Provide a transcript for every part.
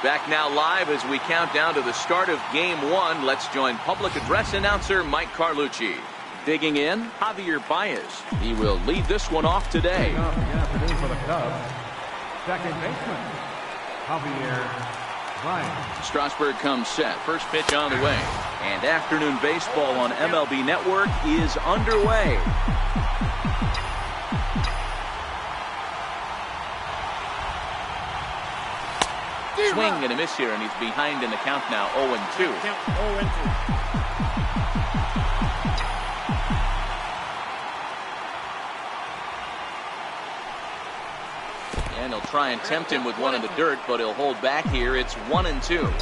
Back now live as we count down to the start of Game 1. Let's join public address announcer Mike Carlucci. Digging in, Javier Baez. He will lead this one off today. For the Cubs, second baseman, Javier Baez. Strasburg comes set. First pitch on the way. And afternoon baseball on MLB Network is underway. Swing and a miss here, and he's behind in the count now, 0-2. Count 0-2. And he'll try and tempt him with one in the dirt, but he'll hold back here. It's 1-2.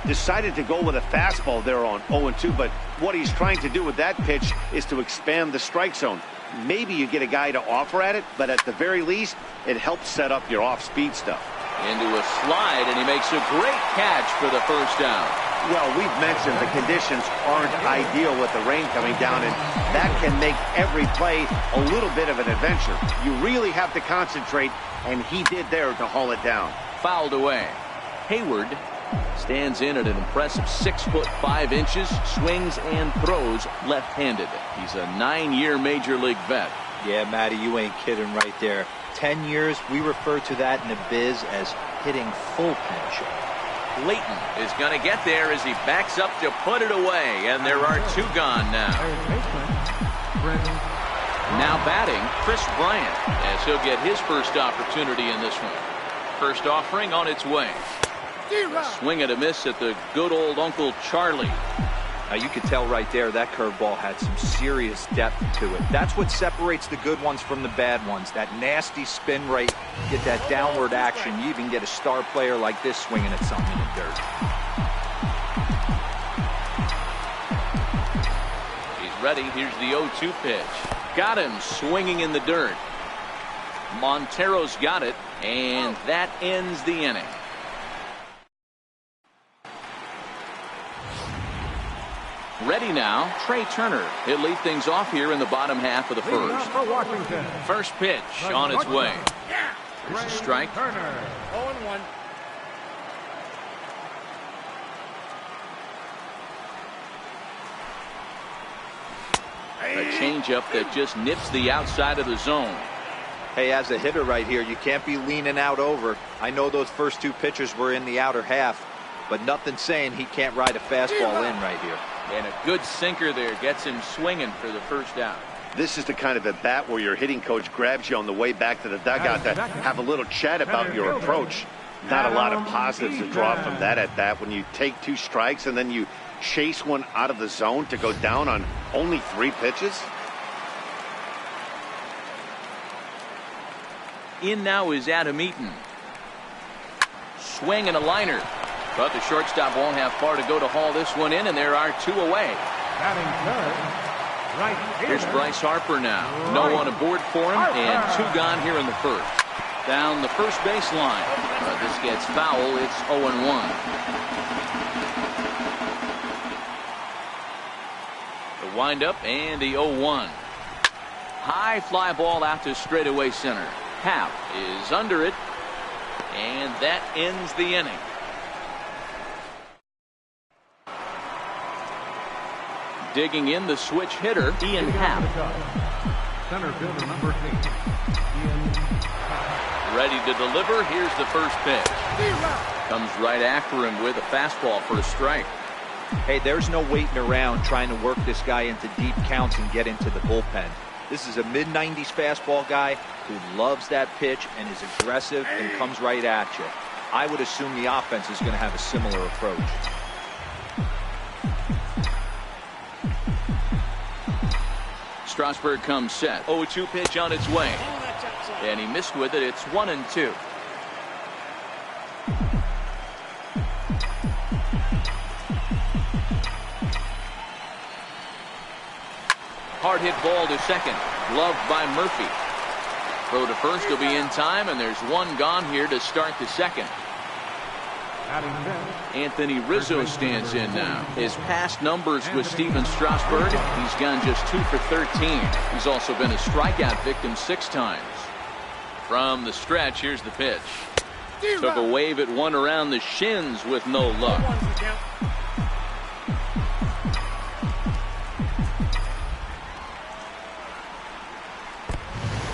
Decided to go with a fastball there on 0-2, but what he's trying to do with that pitch is to expand the strike zone. Maybe you get a guy to offer at it, but at the very least, it helps set up your off-speed stuff. Into a slide, and he makes a great catch for the first down. Well, we've mentioned the conditions aren't ideal with the rain coming down, and that can make every play a little bit of an adventure. You really have to concentrate, and he did there to haul it down. Fouled away. Hayward stands in at an impressive 6'5", swings and throws left-handed. He's a 9-year Major League vet. Yeah, Matty, you ain't kidding right there. 10 years, we refer to that in the biz as hitting full pinch. Layton is going to get there as he backs up to put it away, and there are 2 gone now. Now batting, Chris Bryant, as he'll get his first opportunity in this one. First offering on its way. A swing and a miss at the good old Uncle Charlie. Now you could tell right there that curveball had some serious depth to it. That's what separates the good ones from the bad ones. That nasty spin rate, get that downward action. You even get a star player like this swinging at something in the dirt. He's ready. Here's the 0-2 pitch. Got him swinging in the dirt. Montero's got it, and that ends the inning. Ready now, Trey Turner. He'll lead things off here in the bottom half of the first. First pitch on its way. There's a strike. 0-1. A changeup that just nips the outside of the zone. Hey, as a hitter right here, you can't be leaning out over. I know those first 2 pitches were in the outer half, but nothing saying he can't ride a fastball in right here. And a good sinker there gets him swinging for the first out. This is the kind of at bat where your hitting coach grabs you on the way back to the dugout to have a little chat about your approach. Not a lot of positives to draw from that at bat when you take 2 strikes and then you chase one out of the zone to go down on only 3 pitches. In now is Adam Eaton. Swing and a liner. But the shortstop won't have far to go to haul this one in, and there are 2 away. Here's Bryce Harper now. No one aboard for him, and 2 gone here in the first. Down the first base line. But this gets foul. It's 0-1. The windup and the 0-1. High fly ball out to straightaway center. Happ is under it, and that ends the inning. Digging in, the switch hitter, Ian Happ. Center fielder number 8, Ian Happ. Ready to deliver. Here's the first pitch. Comes right after him with a fastball for a strike. Hey, there's no waiting around trying to work this guy into deep counts and get into the bullpen. This is a mid-90s fastball guy who loves that pitch and is aggressive and comes right at you. I would assume the offense is going to have a similar approach. Strasburg comes set. 0-2 pitch on its way. And he missed with it. It's 1-2. Hard hit ball to second. Gloved by Murphy. Throw to first will be in time, and there's 1 gone here to start the second. Anthony Rizzo stands in now. His past numbers with Steven Strasburg, he's gone just 2 for 13. He's also been a strikeout victim 6 times. From the stretch, here's the pitch. Took a wave at one around the shins with no luck.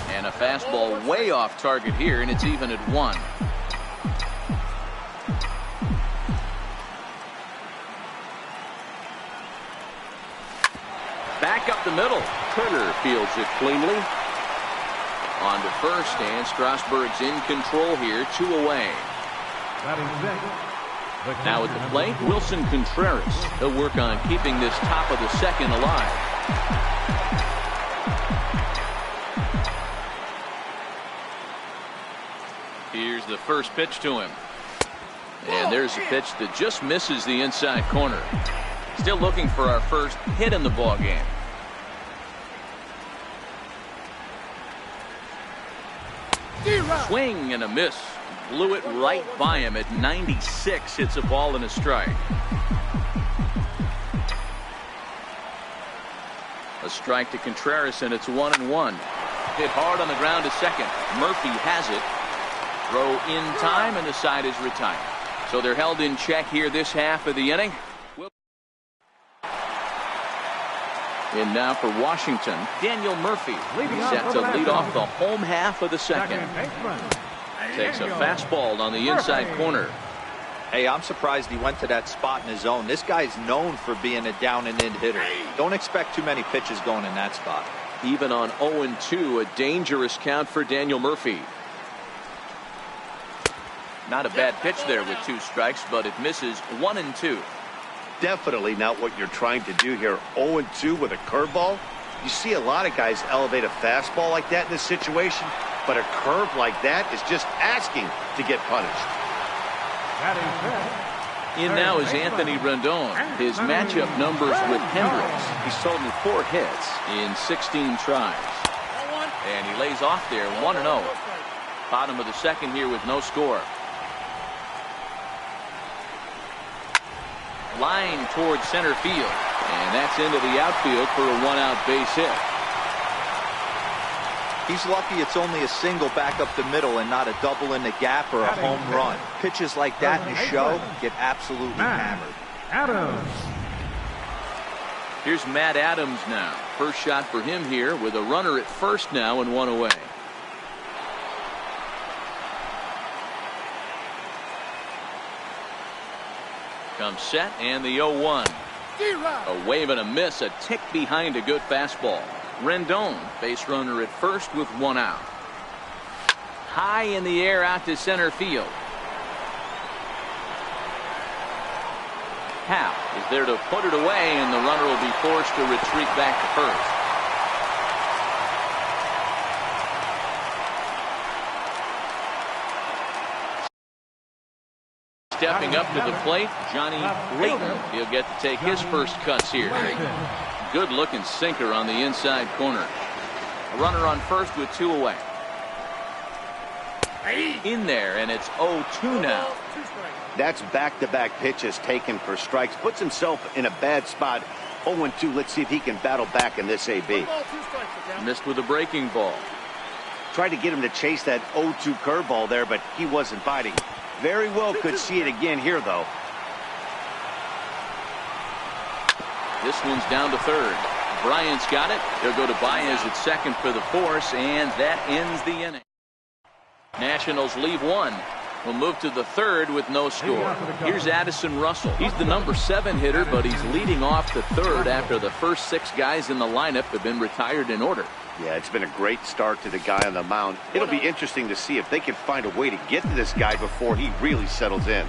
And a fastball way off target here, and it's even at 1. Back up the middle. Turner fields it cleanly. On to first, and Strasburg's in control here, 2 away. Now at the plate, Wilson Contreras. He'll work on keeping this top of the second alive. Here's the first pitch to him. And there's a pitch that just misses the inside corner. Still looking for our first hit in the ball game. Swing and a miss. Blew it right by him at 96. Hits a ball and a strike. A strike to Contreras, and it's 1-1. Hit hard on the ground to second. Murphy has it. Throw in time, and the side is retired. So they're held in check here this half of the inning. And now for Washington, Daniel Murphy. Set to lead off the home half of the second. Takes a fastball on the inside corner. Hey, I'm surprised he went to that spot in his zone. This guy's known for being a down and in hitter. Don't expect too many pitches going in that spot. Even on 0-2, a dangerous count for Daniel Murphy. Not a bad pitch there with 2 strikes, but it misses 1-2. Definitely not what you're trying to do here. 0-2 with a curveball. You see a lot of guys elevate a fastball like that in this situation, but a curve like that is just asking to get punished. In now is Anthony Rendon. His matchup numbers with Hendricks. He's totaled 4 hits in 16 tries. And he lays off there, 1-0. Bottom of the second here with no score. Line towards center field, and that's into the outfield for a 1-out base hit. He's lucky it's only a single back up the middle and not a double in the gap or a home run. Pitches like that in a show get absolutely hammered. Adams. Here's Matt Adams now. First shot for him here with a runner at first now and 1 away. Comes set, and the 0-1. A wave and a miss, a tick behind a good fastball. Rendon, base runner at first with 1 out. High in the air out to center field. Hal is there to put it away, and the runner will be forced to retreat back to first. Stepping up to the plate, Johnny Layton. He'll get to take his first cuts here. Good looking sinker on the inside corner. A runner on first with 2 away. In there, and it's 0-2 now. That's back-to-back pitches taken for strikes. Puts himself in a bad spot. 0-2. Let's see if he can battle back in this AB. Missed with a breaking ball. Tried to get him to chase that 0-2 curveball there, but he wasn't biting. Very well could see it again here, though. This one's down to third. Bryant's got it. He'll go to Baez at second for the force, and that ends the inning. Nationals leave 1. We'll move to the third with no score. Here's Addison Russell. He's the number 7 hitter, but he's leading off the third after the first 6 guys in the lineup have been retired in order. Yeah, it's been a great start to the guy on the mound. It'll be interesting to see if they can find a way to get to this guy before he really settles in.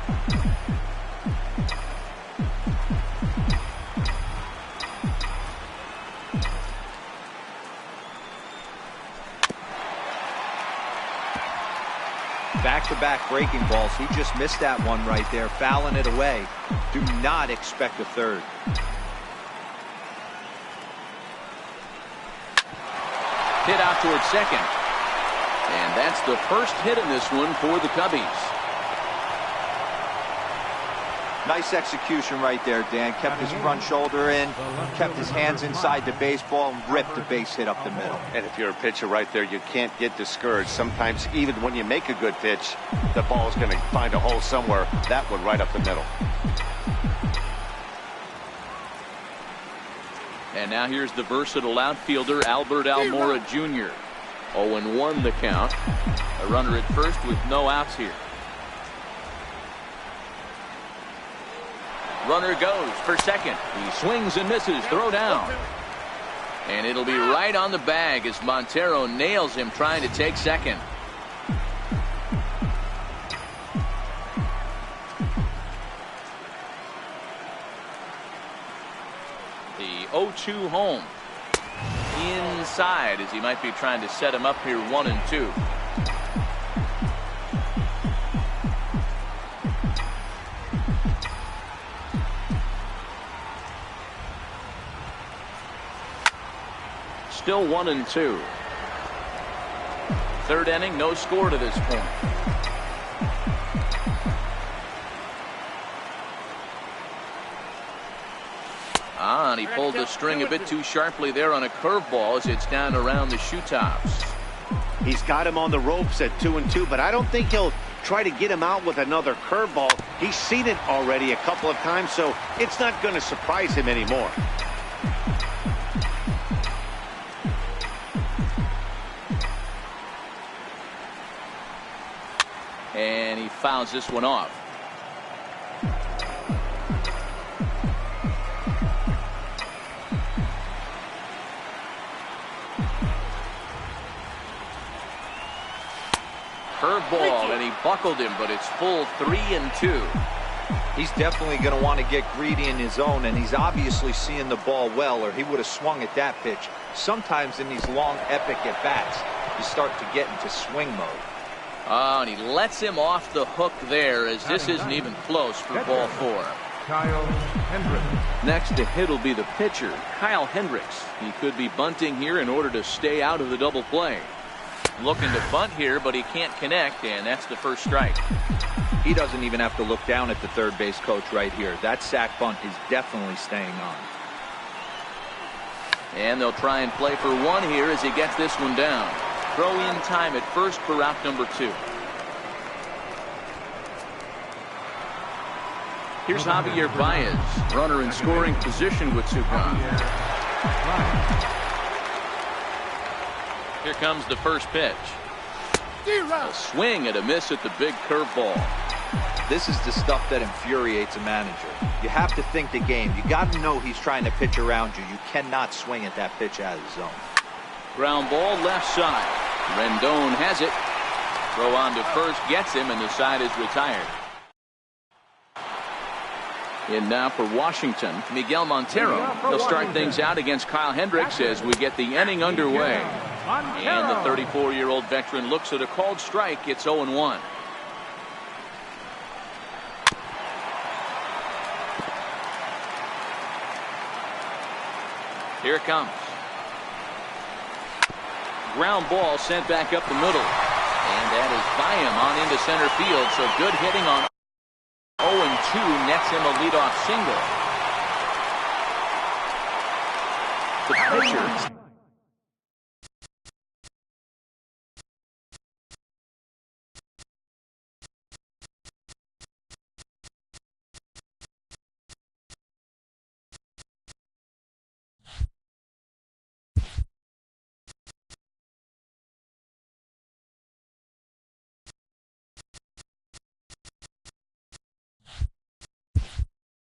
Back-to-back breaking balls. He just missed that one right there, fouling it away. Do not expect a third. Hit out towards second. And that's the first hit in this one for the Cubbies. Nice execution right there, Dan. Kept his front shoulder in, kept his hands inside the baseball, and ripped the base hit up the middle. And if you're a pitcher right there, you can't get discouraged. Sometimes even when you make a good pitch, the ball is going to find a hole somewhere. That one right up the middle. And now here's the versatile outfielder, Albert Almora Jr. 0-1 the count. A runner at first with no outs here. Runner goes for second. He swings and misses. Throw down. And it'll be right on the bag as Montero nails him trying to take second. The 0-2 home. Inside as he might be trying to set him up here 1-2. Still 1-2. Third inning, no score to this point. And he pulled the string a bit too sharply there on a curveball as it's down around the shoe tops. He's got him on the ropes at 2-2, but I don't think he'll try to get him out with another curveball. He's seen it already a couple of times, so it's not going to surprise him anymore. And he fouls this one off. Curveball, and he buckled him, but it's full 3-2. He's definitely going to want to get greedy in his zone, and he's obviously seeing the ball well, or he would have swung at that pitch. Sometimes in these long, epic at-bats, you start to get into swing mode. Oh, and he lets him off the hook there as this isn't even close for ball 4. Kyle Hendricks. Next to hit will be the pitcher, Kyle Hendricks. He could be bunting here in order to stay out of the double play. Looking to bunt here, but he can't connect, and that's the first strike. He doesn't even have to look down at the third base coach right here. That sac bunt is definitely staying on. And they'll try and play for one here as he gets this one down. Throw in time at first for out number 2. Here's Javier Baez, runner in scoring position with 2 gone. Here comes the first pitch. A swing and a miss at the big curveball. This is the stuff that infuriates a manager. You have to think the game. You got to know he's trying to pitch around you. You cannot swing at that pitch out of the zone. Ground ball left side. Rendon has it. Throw on to first gets him, and the side is retired. In now for Washington, Miguel Montero. They'll start things out against Kyle Hendricks as we get the inning underway. And the 34-year-old veteran looks at a called strike. It's 0-1. Here it comes. Ground ball sent back up the middle. And that is by him on into center field. So good hitting on 0-2 nets him a leadoff single. The pitcher.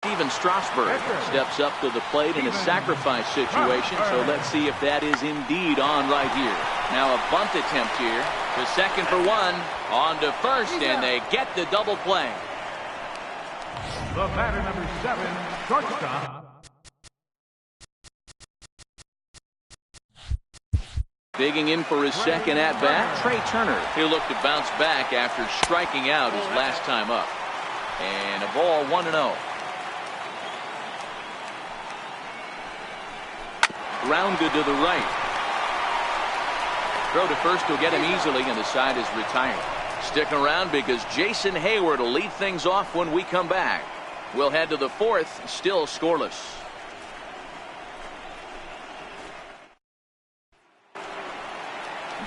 Steven Strasburg steps up to the plate in a sacrifice situation, so let's see if that is indeed on right here. Now a bunt attempt here. To second for one, on to first, and they get the double play. The batter, number 7, shortstop. Digging in for his second at-bat, Trey Turner. He'll look to bounce back after striking out his last time up. And a ball 1-0. Grounded to the right. Throw to first will get him easily, and the side is retired. Stick around because Jason Hayward will lead things off when we come back. We'll head to the fourth, still scoreless.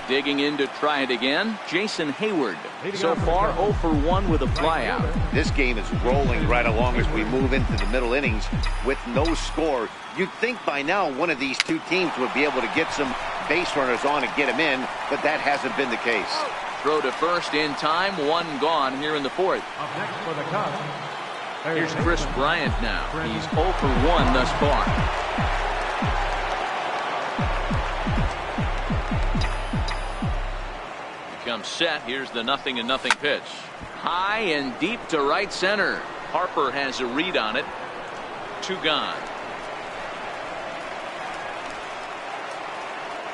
Digging in to try it again, Jason Hayward. So far 0 for 1 with a flyout. This game is rolling right along as we move into the middle innings with no score. You'd think by now one of these two teams would be able to get some base runners on and get them in, but that hasn't been the case. Throw to first in time, one gone here in the fourth. Up next for the Cubs. Here's Chris Bryant now. He's 0 for 1 thus far. Becomes set. Here's the 0-0 pitch. High and deep to right center. Harper has a read on it. 2 gone.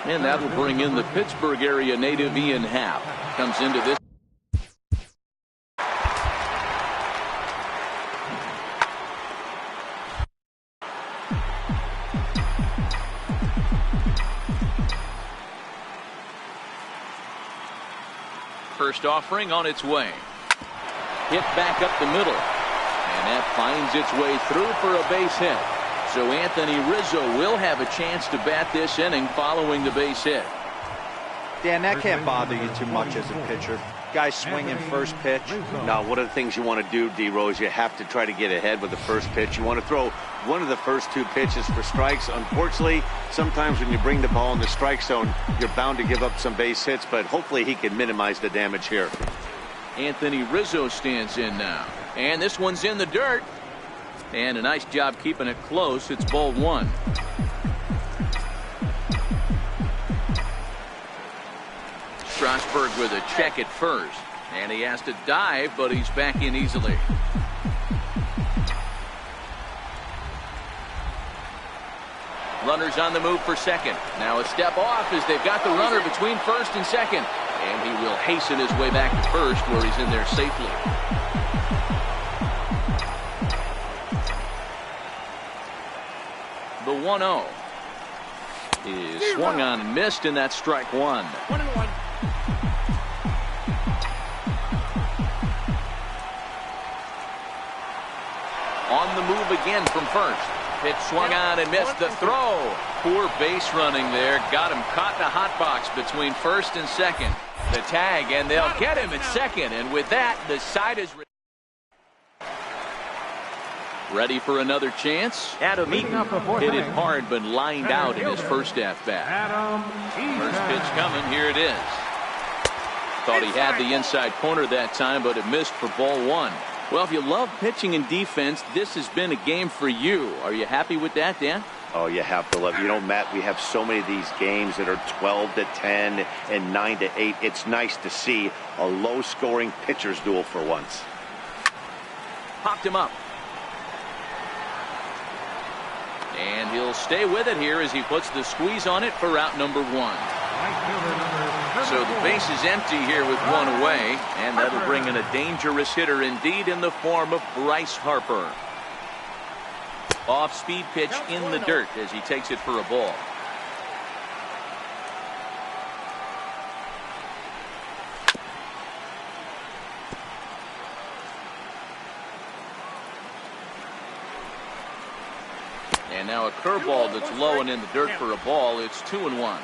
And that will bring in the Pittsburgh area native Ian Happ. Comes into this. First offering on its way. Hit back up the middle. And that finds its way through for a base hit. So Anthony Rizzo will have a chance to bat this inning following the base hit. Dan, that can't bother you too much as a pitcher. Guy swinging first pitch. Now, one of the things you want to do, D-Rose, you have to try to get ahead with the first pitch. You want to throw one of the first 2 pitches for strikes. Unfortunately, sometimes when you bring the ball in the strike zone, you're bound to give up some base hits, but hopefully he can minimize the damage here. Anthony Rizzo stands in now. And this one's in the dirt. And a nice job keeping it close. It's ball 1. Strasburg with a check at first. And he has to dive, but he's back in easily. Runners on the move for second. Now a step off as they've got the runner between first and second. And he will hasten his way back to first where he's in there safely. The 1-0 is swung on and missed, and that's strike 1. 1-1. On the move again from first. Pitch swung on and missed. The throw. Poor base running there. Got him caught in a hot box between first and second. The tag, and they'll get him at second. And with that, the side is ready for another chance. Adam Eaton hit it hard but lined out in his first at-bat. First pitch coming. Here it is. Thought he had the inside corner that time, but it missed for ball 1. Well, if you love pitching and defense, this has been a game for you. Are you happy with that, Dan? Oh, you have to love. You know, Matt, we have so many of these games that are 12-10 and 9-8. It's nice to see a low-scoring pitcher's duel for once. Popped him up. And he'll stay with it here as he puts the squeeze on it for out number 1. So the base is empty here with 1 away, and that'll bring in a dangerous hitter indeed in the form of Bryce Harper. Off-speed pitch in the dirt as he takes it for a ball. And now a curveball that's low and in the dirt for a ball. It's 2-1.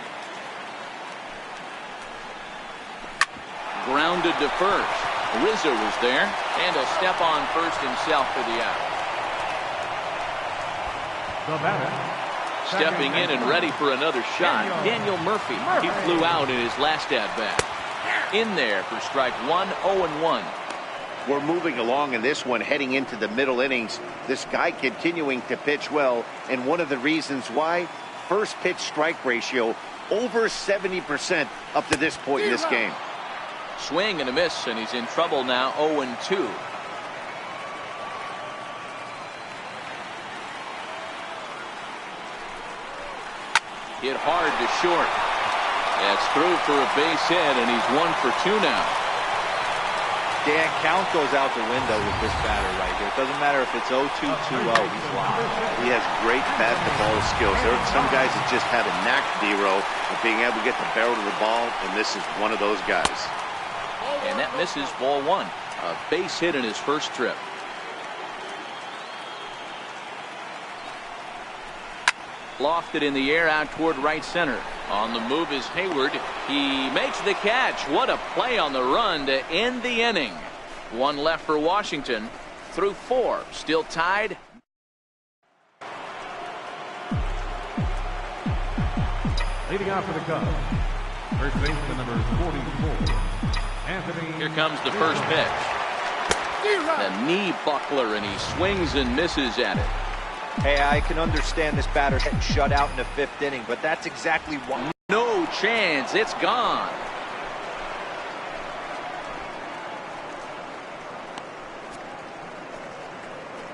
Grounded to first. Rizzo was there, and a step on first himself for the out. Stepping in and ready for another shot, Daniel Murphy. He flew out in his last at-bat. In there for strike 1, 0-1. We're moving along in this one, heading into the middle innings. This guy continuing to pitch well, and one of the reasons why, first pitch strike ratio over 70% up to this point in this game. Swing and a miss, and he's in trouble now, 0-2. Hit hard to short. That's through for a base hit, and he's 1 for 2 now. Dan, count goes out the window with this batter right here. It doesn't matter if it's 0-2, 2-0. He's live. He has great bat-to-ball skills. There are some guys that just have a knack, D-Row, of being able to get the barrel to the ball, and this is one of those guys. And that misses ball 1. A base hit in his first trip. Lofted in the air out toward right center. On the move is Hayward. He makes the catch. What a play on the run to end the inning. One left for Washington through 4. Still tied. Leading off for the Cubs, first baseman number 44, Anthony. Here comes the first pitch. The knee buckler, and he swings and misses at it. Hey, I can understand this batter getting shut out in the 5th inning, but that's exactly why. No chance. It's gone.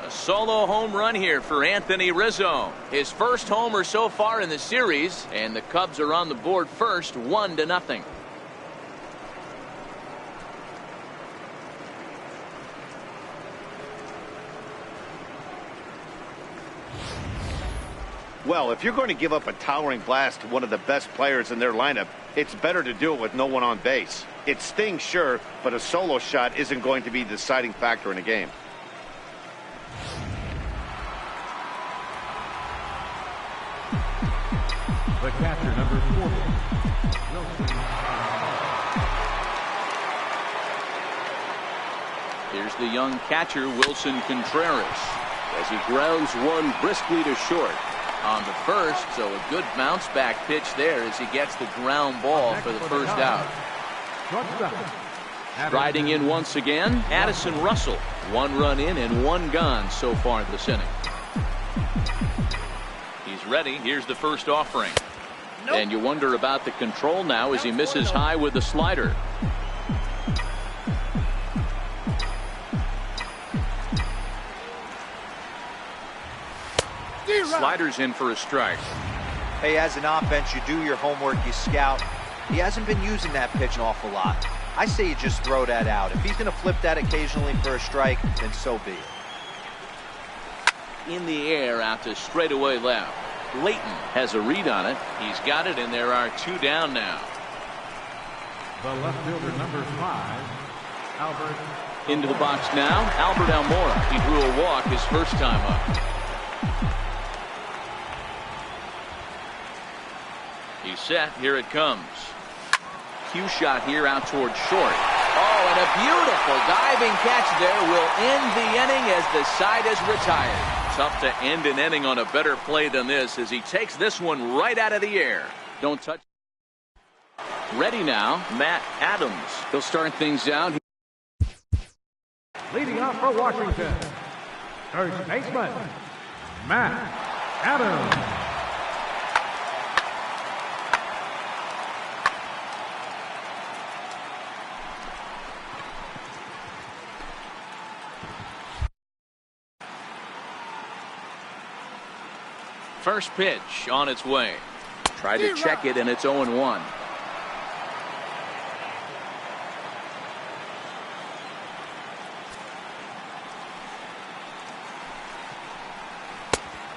A solo home run here for Anthony Rizzo. His first homer so far in the series, and the Cubs are on the board first, 1-0. Well, if you're going to give up a towering blast to one of the best players in their lineup, it's better to do it with no one on base. It stings, sure, but a solo shot isn't going to be the deciding factor in a game. The catcher, number 40, Wilson. Here's the young catcher, Wilson Contreras, as he grounds one briskly to short. On the first, so a good bounce back pitch there as he gets the ground ball for the first out. Riding in once again, Addison Russell. 1 run in and 1 gone so far this inning. He's ready. Here's the first offering. Nope. And you wonder about the control now as he misses high with the slider. Sliders in for a strike. Hey, as an offense, you do your homework, you scout. He hasn't been using that pitch an awful lot. I say you just throw that out. If he's going to flip that occasionally for a strike, then so be it. In the air out to straightaway left. Layton has a read on it. He's got it, and there are 2 down now. The left fielder, number 5, Albert. Into the box now, Albert Almora. He drew a walk his first time up. He's set. Here it comes. Cue shot here out toward short. Oh, and a beautiful diving catch there will end the inning as the side is retired. Tough to end an inning on a better play than this as he takes this one right out of the air. Don't touch. Ready now, Matt Adams. He'll start things out. Leading off for Washington, first baseman, Matt Adams. First pitch on its way. Tried to check it, and it's 0-1.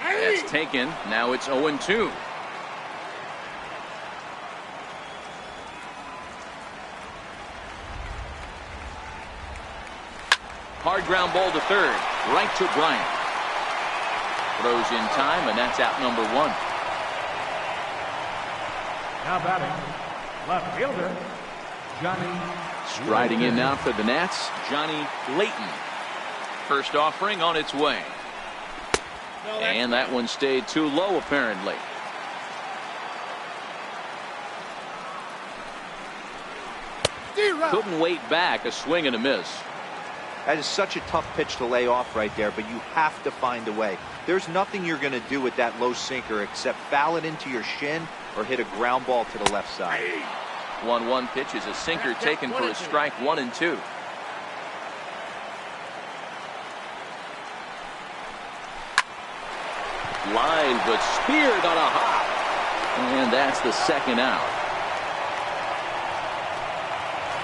That's taken. Now it's 0-2. Hard ground ball to third. Right to Bryant. Throws in time, and that's out number 1. Now batting, left fielder, Johnny. Striding in now for the Nats, Johnny Layton. First offering on its way. And that one stayed too low, apparently. Couldn't wait back. A swing and a miss. That is such a tough pitch to lay off right there, but you have to find a way. There's nothing you're going to do with that low sinker except foul it into your shin or hit a ground ball to the left side. 1-1 pitch is a sinker taken for a strike. 1-2. Line, but speared on a hop. And that's the second out.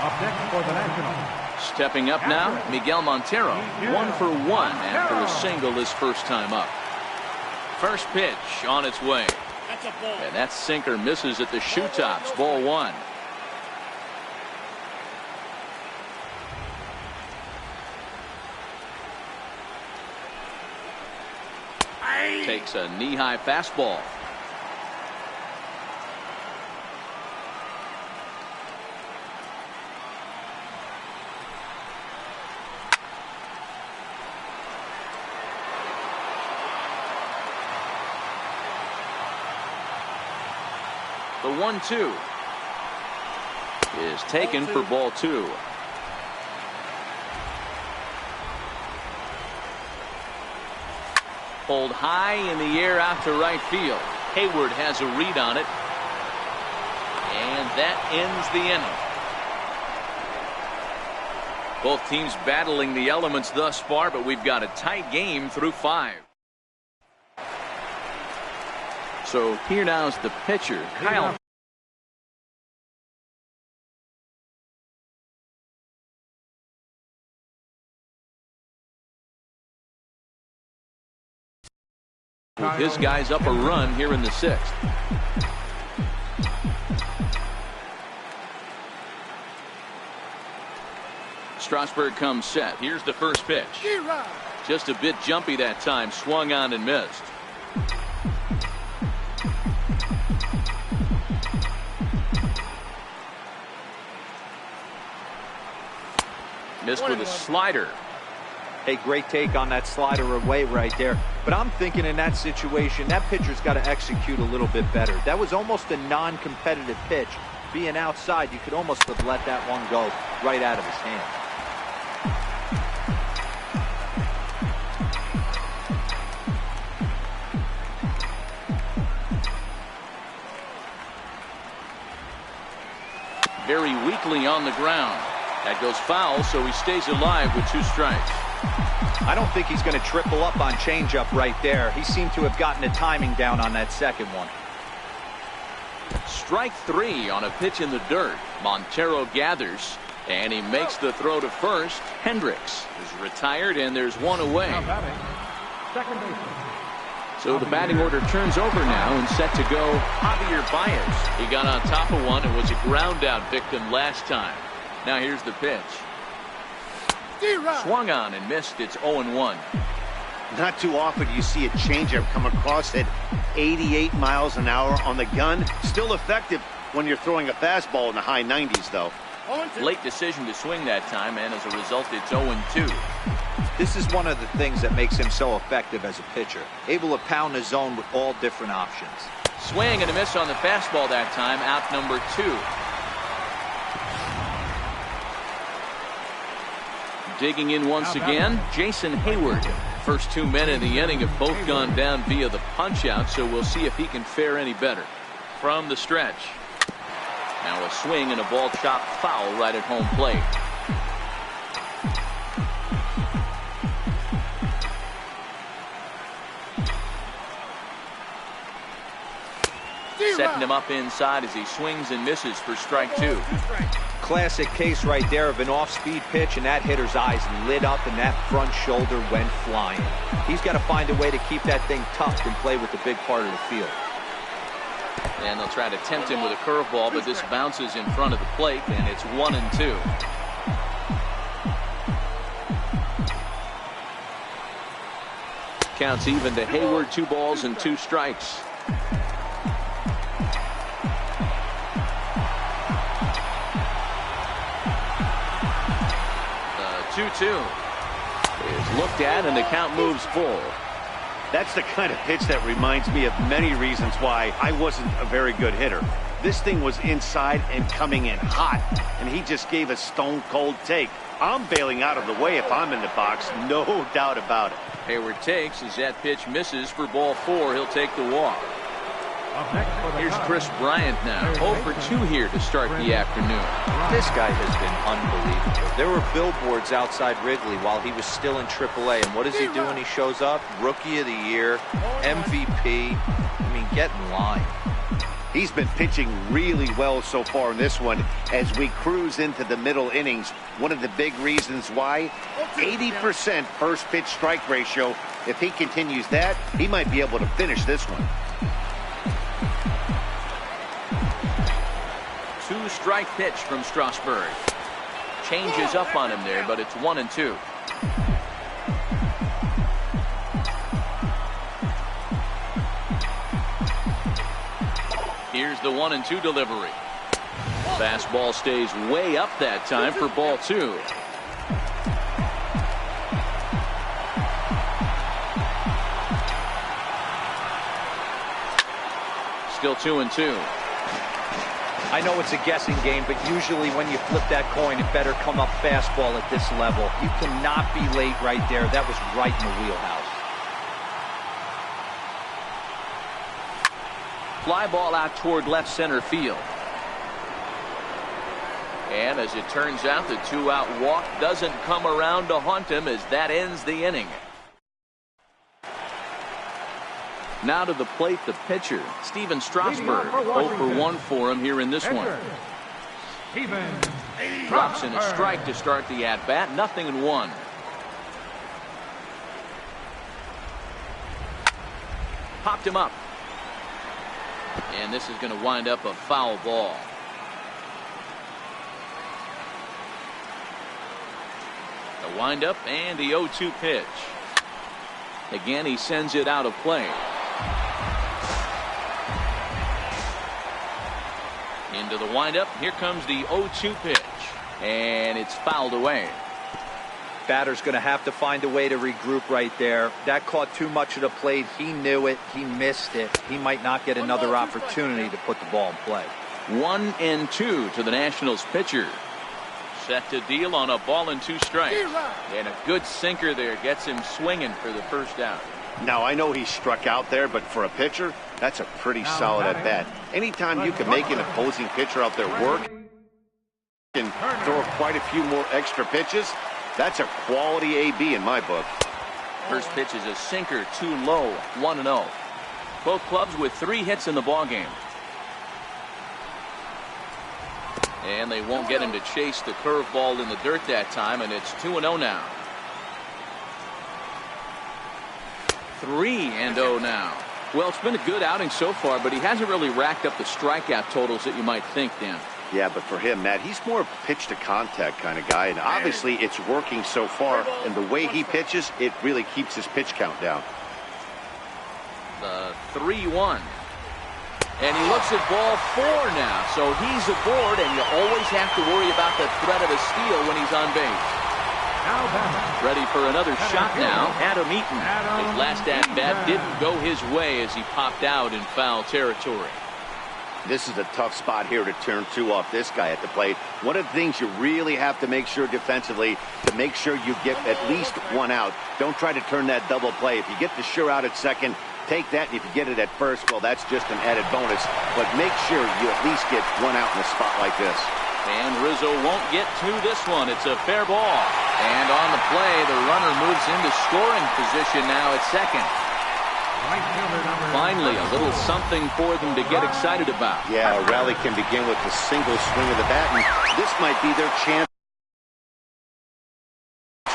Up next for the Nationals. Stepping up now, Miguel Montero. 1 for 1 after a single his first time up. First pitch on its way. And that sinker misses at the shoe tops. Ball 1. Takes a knee-high fastball. The 1-2 is taken for ball 2. Pulled high in the air out to right field. Hayward has a read on it. And that ends the inning. Both teams battling the elements thus far, but we've got a tight game through 5. So here now is the pitcher, Kyle. His guys up a run here in the 6th. Strasburg comes set. Here's the first pitch. Just a bit jumpy that time. Swung on and missed. Missed with a slider. Hey, great take on that slider away right there. But I'm thinking in that situation, that pitcher's got to execute a little bit better. That was almost a non-competitive pitch. Being outside, you could almost have let that one go right out of his hand. Very weakly on the ground. That goes foul, so he stays alive with 2 strikes. I don't think he's going to triple up on changeup right there. He seemed to have gotten the timing down on that second one. Strike 3 on a pitch in the dirt. Montero gathers, and he makes the throw to first. Hendricks is retired, and there's one away. Second baseman. So the batting order turns over now and set to go Javier Baez. He got on top of one and was a ground out victim last time. Now here's the pitch. Swung on and missed. It's 0-1. Not too often you see a changeup come across at 88 miles an hour on the gun. Still effective when you're throwing a fastball in the high 90s, though. Late decision to swing that time, and as a result, it's 0-2. This is one of the things that makes him so effective as a pitcher. Able to pound the zone with all different options. Swing and a miss on the fastball that time. Out number 2. Digging in once again, Jason Hayward. First 2 men in the inning have both gone down via the punch-out, so we'll see if he can fare any better. From the stretch. Now a swing and a ball chopped foul right at home plate. Setting him up inside as he swings and misses for strike 2. Classic case right there of an off-speed pitch, and that hitter's eyes lit up and that front shoulder went flying. He's got to find a way to keep that thing tucked and play with the big part of the field. And they'll try to tempt him with a curveball, but this bounces in front of the plate, and it's 1-2. Counts even to Hayward. 2 balls and 2 strikes. 2-2 is looked at, and the count moves full. That's the kind of pitch that reminds me of many reasons why I wasn't a very good hitter. This thing was inside and coming in hot, and he just gave a stone-cold take. I'm bailing out of the way if I'm in the box, no doubt about it. Hayward takes as that pitch misses for ball 4. He'll take the walk. Here's Chris Bryant now. 0 for 2 here to start the afternoon. This guy has been unbelievable. There were billboards outside Wrigley while he was still in AAA, and what does he do when he shows up? Rookie of the Year, MVP. I mean, get in line. He's been pitching really well so far in this one as we cruise into the middle innings. One of the big reasons why, 80% first pitch strike ratio. If he continues that, he might be able to finish this one. 2-strike pitch from Strasburg. Changes up on him there, but it's 1-2. Here's the 1-2 delivery. Fastball stays way up that time for ball 2. Still 2-2. I know it's a guessing game, but usually when you flip that coin, it better come up fastball at this level. You cannot be late right there. That was right in the wheelhouse. Fly ball out toward left center field. And as it turns out, the 2-out walk doesn't come around to haunt him as that ends the inning. Now to the plate, the pitcher, Steven Strasburg. 0 for 1 for him here in this one. Drops in a strike to start the at-bat. 0-1. Popped him up. And this is going to wind up a foul ball. The windup and the 0-2 pitch. Again, he sends it out of play. Into the windup. Here comes the 0-2 pitch. And it's fouled away. Batter's going to have to find a way to regroup right there. That caught too much of the plate. He knew it. He missed it. He might not get another opportunity to put the ball in play. 1-2 to the Nationals pitcher. Set to deal on a ball and 2 strikes. And a good sinker there gets him swinging for the first out. Now, I know he struck out there, but for a pitcher, that's a pretty solid at-bat. Anytime you can make an opposing pitcher out there work and throw quite a few more extra pitches, that's a quality AB in my book. First pitch is a sinker, too low, 1-0. Both clubs with 3 hits in the ballgame. And they won't get him to chase the curveball in the dirt that time, and it's 2-0 now. 3-0 now. Well, it's been a good outing so far, but he hasn't really racked up the strikeout totals that you might think, Dan. Yeah, but for him, Matt, he's more of a pitch-to-contact kind of guy, and obviously it's working so far, and the way he pitches, it really keeps his pitch count down. The 3-1. And he looks at ball 4 now, so he's aboard, and you always have to worry about the threat of a steal when he's on base. Ready for another shot now, Adam Eaton. His last at-bat didn't go his way as he popped out in foul territory. This is a tough spot here to turn 2 off this guy at the plate. One of the things you really have to make sure defensively to make sure you get at least 1 out. Don't try to turn that double play. If you get the sure out at second, take that, and if you get it at first, well, that's just an added bonus. But make sure you at least get 1 out in a spot like this. And Rizzo won't get to this one. It's a fair ball. And on the play, the runner moves into scoring position now at second. Finally, a little something for them to get excited about. Yeah, a rally can begin with a single swing of the bat, and this might be their chance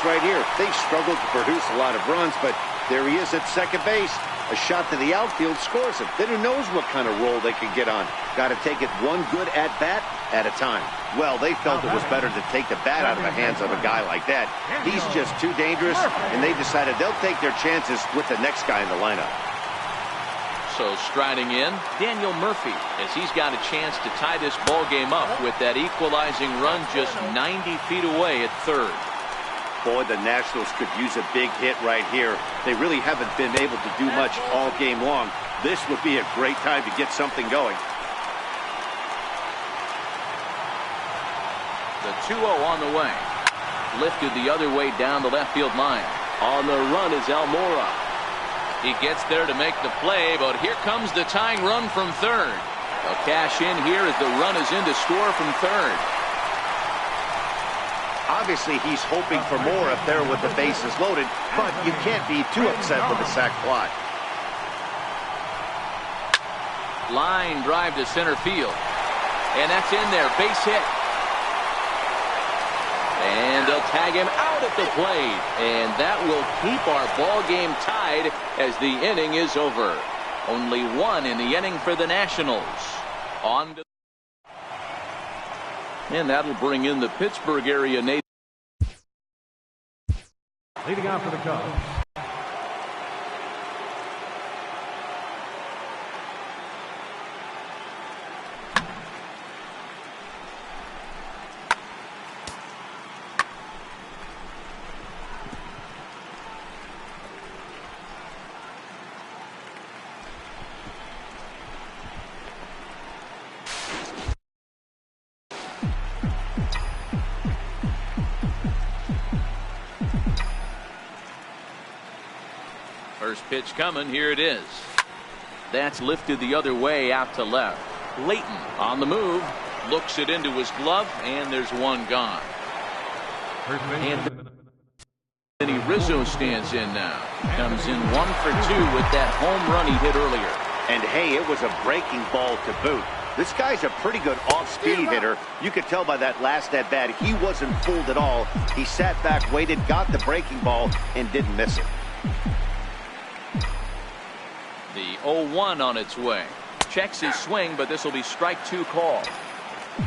right here. They struggled to produce a lot of runs, but there he is at second base. A shot to the outfield scores him. Then who knows what kind of roll they can get on. Got to take it one good at-bat at a time. Well, they felt it was better to take the bat out of the hands of a guy like that. He's just too dangerous, and they decided they'll take their chances with the next guy in the lineup. So striding in, Daniel Murphy, as he's got a chance to tie this ball game up with that equalizing run just 90 feet away at third. Boy, the Nationals could use a big hit right here. They really haven't been able to do much all game long. This would be a great time to get something going. The 2-0 on the way. Lifted the other way down the left field line. On the run is Almora. He gets there to make the play, but here comes the tying run from third. They'll cash in here as the run is in to score from third. Obviously, he's hoping for more up there with the bases loaded, but you can't be too upset with the sac fly. Line drive to center field. And that's in there. Base hit. And they'll tag him out at the plate. And that will keep our ball game tied as the inning is over. Only 1 in the inning for the Nationals. On to, and that'll bring in the Pittsburgh area native. Leading off for the Cubs, First pitch coming. Here it is. That's lifted the other way out to left. Layton on the move. Looks it into his glove, and there's one gone. And Anthony Rizzo stands in now. Comes in 1 for 2 with that home run he hit earlier. And hey, it was a breaking ball to boot. This guy's a pretty good off-speed hitter. You could tell by that last at-bat he wasn't fooled at all. He sat back, waited, got the breaking ball, and didn't miss it. The 0-1 on its way. Checks his swing, but this will be strike 2 call.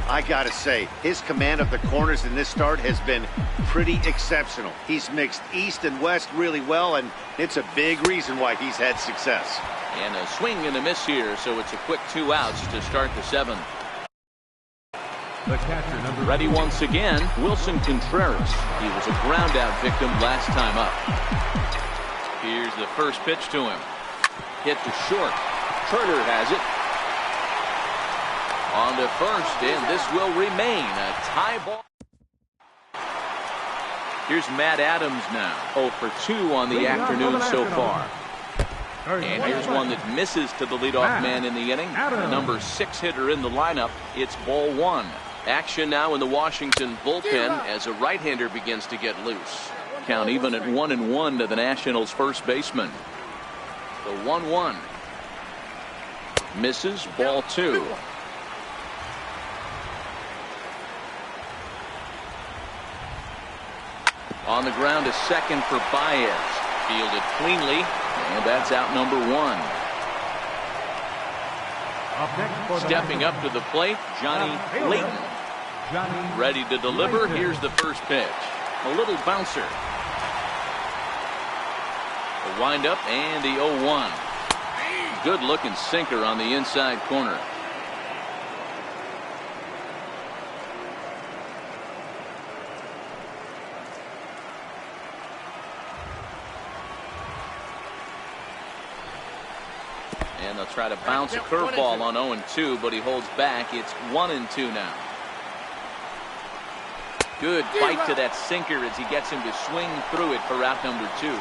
I gotta say, his command of the corners in this start has been pretty exceptional. He's mixed east and west really well, and it's a big reason why he's had success. And a swing and a miss here, so it's a quick 2 outs to start the 7th. The catcher, number Ready once again, Wilson Contreras. He was a ground out victim last time up. Here's the first pitch to him. Hit to short. Turner has it. On to first, and this will remain a tie ball. Here's Matt Adams now. 0 for 2 on the afternoon so far. And here's one that misses to the leadoff man in the inning. The number 6 hitter in the lineup. It's ball 1. Action now in the Washington bullpen as a right-hander begins to get loose. Count even at 1-1 to the Nationals' first baseman. The 1-1. Misses, ball 2. On the ground to second for Baez. Fielded cleanly, and that's out number 1. Stepping up to the plate, Johnny Layton. Ready to deliver. Here's the first pitch. A little bouncer. The windup and the 0-1. Good looking sinker on the inside corner. And they'll try to bounce a curveball on 0-2, but he holds back. It's 1-2 now. Good bite to that sinker as he gets him to swing through it for out number 2.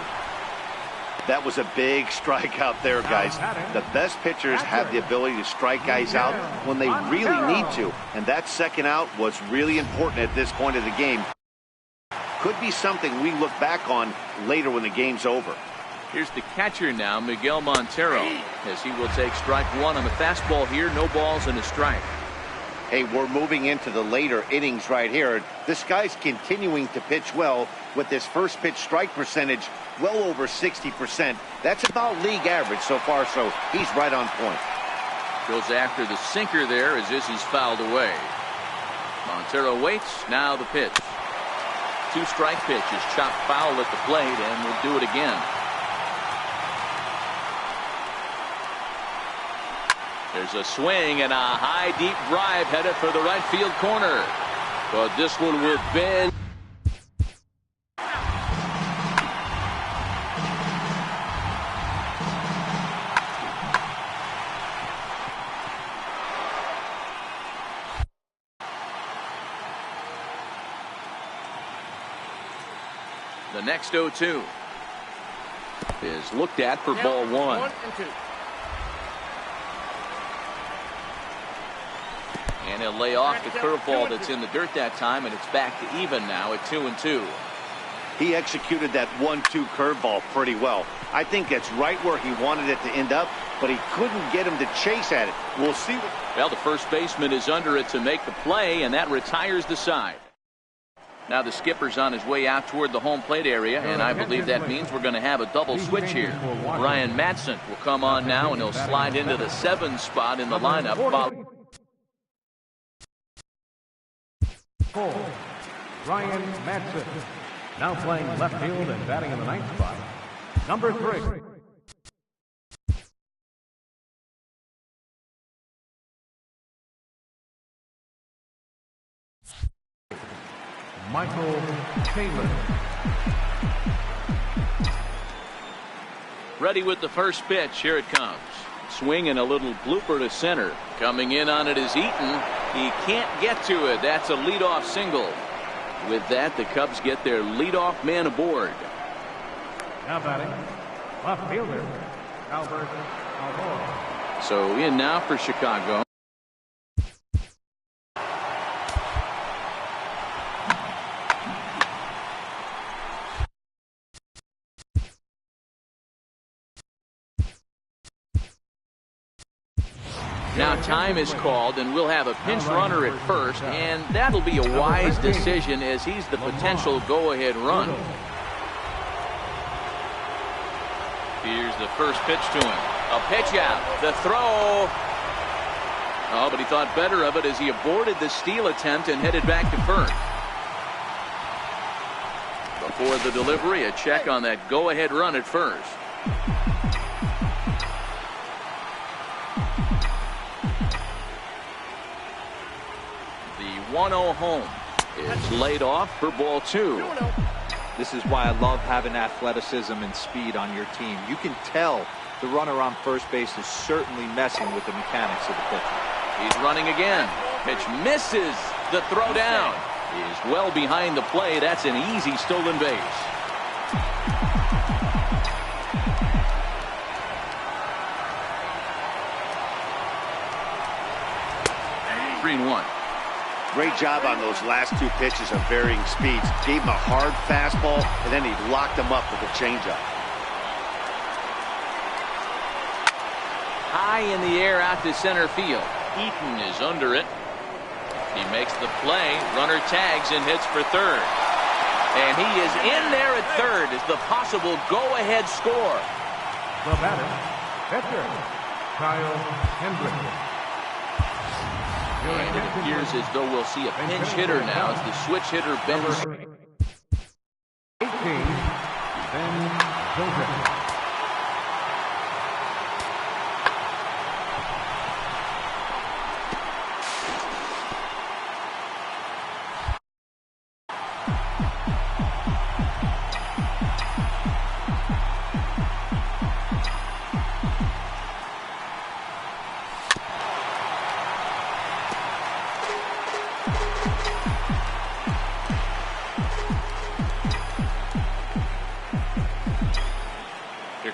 That was a big strikeout there, guys. The best pitchers have the ability to strike guys out when they really need to, and that second out was really important at this point of the game. Could be something we look back on later when the game's over. Here's the catcher now, Miguel Montero, as he will take strike 1 on the fastball here. No balls and a strike. Hey, we're moving into the later innings right here. This guy's continuing to pitch well with his first pitch strike percentage well over 60%. That's about league average so far, so he's right on point. Goes after the sinker there as this is fouled away. Montero waits. Now the pitch. 2-strike pitch is chopped foul at the plate, and we'll do it again. There's a swing and a high deep drive headed for the right field corner. But this one will bend. The next 0-2 is looked at for ball 1. And he'll lay off the curveball that's in the dirt that time, and it's back to even now at 2-2. He executed that 1-2 curveball pretty well. I think that's right where he wanted it to end up, but he couldn't get him to chase at it. We'll see. Well, the first baseman is under it to make the play, and that retires the side. Now the skipper's on his way out toward the home plate area, and I believe that means we're going to have a double switch here. Brian Madsen will come on now, and he'll slide into the 7 spot in the lineup. Brian Madsen, now playing left field and batting in the 9th spot. Number 3. Michael Taylor. Ready with the first pitch. Here it comes. Swing and a little blooper to center. Coming in on it is Eaton. He can't get to it. That's a leadoff single. With that, the Cubs get their leadoff man aboard. Now batting, Left fielder, Albert Almora. So in now for Chicago. Now time is called, and we'll have a pinch runner at first, and that'll be a wise decision as he's the potential go-ahead run. Here's the first pitch to him. A pitch out. The throw. Oh, but he thought better of it as he aborted the steal attempt and headed back to first. Before the delivery, a check on that go-ahead run at first. The 1-0 home is laid off for ball 2. This is why I love having athleticism and speed on your team. You can tell the runner on first base is certainly messing with the mechanics of the pitcher. He's running again. Pitch misses. The throw down is well behind the play. That's an easy stolen base. Three and 1. Great job on those last two pitches of varying speeds. Gave him a hard fastball, and then he locked him up with a changeup. High in the air out to center field. Eaton is under it. He makes the play. Runner tags and hits for third. And he is in there at third as the possible go-ahead score. The batter, pitcher, Kyle Hendricks. And it appears as though we'll see a pinch hitter now as the switch hitter Ben. 18, Ben Joseph.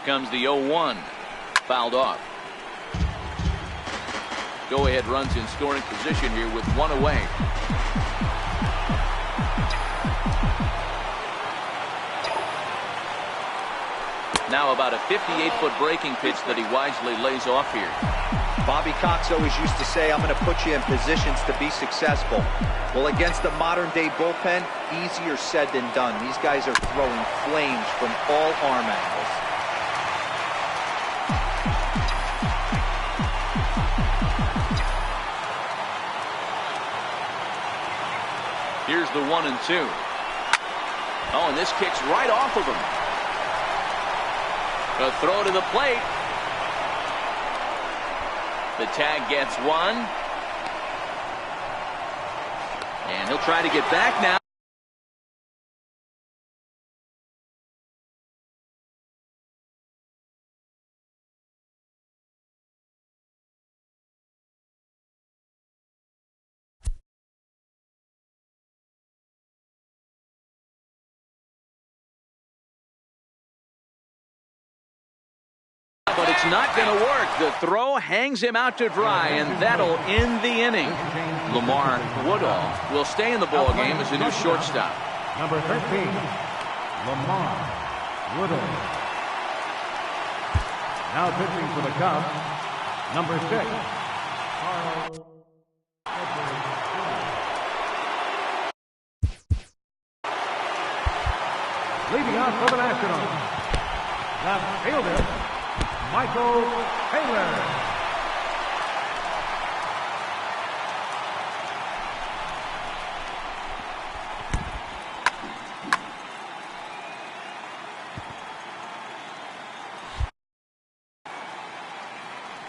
Comes the 0-1. Fouled off. Go-ahead runs in scoring position here with one away. Now about a 58-foot breaking pitch that he wisely lays off here. Bobby Cox always used to say, I'm going to put you in positions to be successful. Well, against the modern-day bullpen, easier said than done. These guys are throwing flames from all arm angles. Here's the 1 and 2. Oh, and this kicks right off of him. A throw to the plate. The tag gets one. And he'll try to get back now. But it's not going to work. The throw hangs him out to dry, and that'll end the inning. Lamar Woodall will stay in the ball game as a new shortstop. Number 13, Lamar Woodall. Now pitching for the Cubs, number 6, Carl Edwards. Leading off for the Nationals, left fielder, Michael Taylor.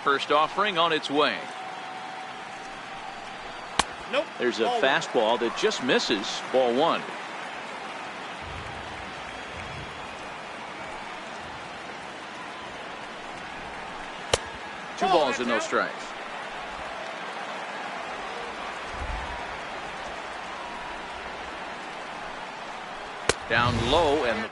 First offering on its way. Nope. There's a fastball that just misses. Ball 1. Two balls and no strikes. Down low and